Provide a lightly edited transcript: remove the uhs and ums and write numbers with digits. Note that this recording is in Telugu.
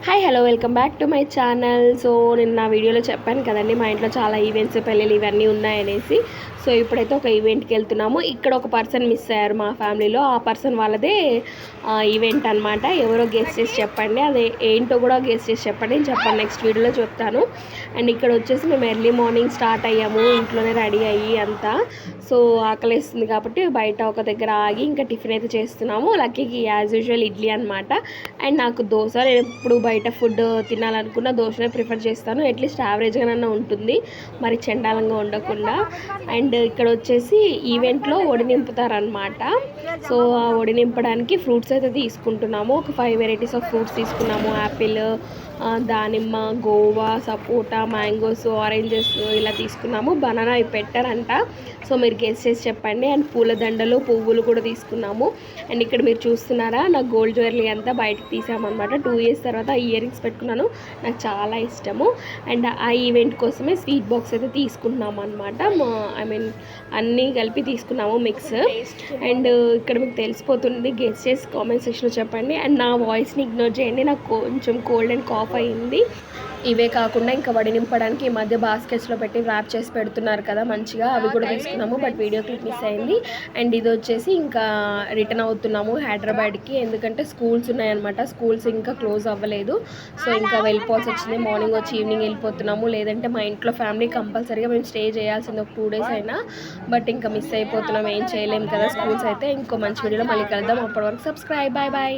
Hi hello welcome back to my channel. So నేను నా వీడియోలో చెప్పాను కదండి, మా ఇంట్లో చాలా ఈవెంట్స్ పెళ్ళిళ్ళు ఇవన్నీ ఉన్నాయనేసి. సో ఇప్పుడైతే ఒక ఈవెంట్కి వెళ్తున్నాము. ఇక్కడ ఒక పర్సన్ మిస్ అయ్యారు మా ఫ్యామిలీలో. ఆ పర్సన్ వాళ్ళదే ఈవెంట్ అనమాట. ఎవరో గెస్ట్ చేసి చెప్పండి, అదే ఏంటో కూడా గెస్ట్ చేసి చెప్పండి, నేను చెప్పాను నెక్స్ట్ వీడియోలో చెప్తాను. అండ్ ఇక్కడ వచ్చేసి మేము ఎర్లీ మార్నింగ్ స్టార్ట్ అయ్యాము, ఇంట్లోనే రెడీ అయ్యి అంతా. సో ఆకలిస్తుంది కాబట్టి బయట ఒక దగ్గర ఆగి ఇంకా టిఫిన్ అయితే చేస్తున్నాము. లక్కీకి యాజ్ యూజువల్ ఇడ్లీ అనమాట. అండ్ నాకు దోశ, నేను ఎప్పుడు బయట ఫుడ్ తినాలనుకున్న దోశనే ప్రిఫర్ చేస్తాను. అట్లీస్ట్ యావరేజ్గానన్నా ఉంటుంది, మరి చండాలంగా ఉండకుండా. అండ్ ఇక్కడ వచ్చేసి ఈవెంట్లో ఒడి నింపుతారనమాట. సో ఆ ఒడి నింపడానికి ఫ్రూట్స్ అయితే తీసుకుంటున్నాము. ఒక 5 వెరైటీస్ ఆఫ్ ఫ్రూట్స్ తీసుకున్నాము. యాపిల్, దానిమ్మ, గోవా, సపోటా, మ్యాంగోస్, ఆరెంజెస్ ఇలా తీసుకున్నాము. బనానా ఇవి పెట్టారంట, సో మీరు గెస్ చేసి చెప్పండి. అండ్ పూలదండలు, పువ్వులు కూడా తీసుకున్నాము. అండ్ ఇక్కడ మీరు చూస్తున్నారా, నా గోల్డ్ జ్యువెలరీ అంతా బయటకు తీసామన్నమాట. 2 ఇయర్స్ తర్వాత ఇయర్ రింగ్స్ పెట్టుకున్నాను, నాకు చాలా ఇష్టము. అండ్ ఆ ఈవెంట్ కోసమే స్వీట్ బాక్స్ అయితే తీసుకుంటున్నాము అనమాట. అన్నీ కలిపి తీసుకున్నాము మిక్స్. అండ్ ఇక్కడ మీకు తెలిసిపోతుంది, గెస్ చేసి కామెంట్ సెక్షన్లో చెప్పండి. అండ్ నా వాయిస్ని ఇగ్నోర్ చేయండి, నాకు కొంచెం కోల్డ్ అండ్ కాఫ్ అయ్యింది. ఇవే కాకుండా ఇంకా వడి నింపడానికి ఈ మధ్య బాస్కెట్స్లో పెట్టి ర్యాప్ చేసి పెడుతున్నారు కదా మంచిగా, అవి కూడా తీసుకున్నాము. బట్ వీడియో క్లిప్ మిస్ అయింది. అండ్ ఇది వచ్చేసి ఇంకా రిటర్న్ అవుతున్నాము హైదరాబాద్కి, ఎందుకంటే స్కూల్స్ ఉన్నాయన్నమాట. స్కూల్స్ ఇంకా క్లోజ్ అవ్వలేదు, సో ఇంకా వెళ్ళిపోవాల్సి వచ్చింది. మార్నింగ్ వచ్చి ఈవినింగ్ వెళ్ళిపోతున్నాము, లేదంటే మా ఇంట్లో ఫ్యామిలీ కంపల్సరీగా మేము స్టే చేయాల్సింది ఒక 2 డేస్ అయినా. బట్ ఇంకా మిస్ అయిపోతున్నాం, ఏం చేయలేము కదా స్కూల్స్ అయితే. ఇంకో మంచి వీడియోలో మళ్ళీ కలుద్దాం. అప్పటి వరకు సబ్స్క్రైబ్, బాయ్ బాయ్.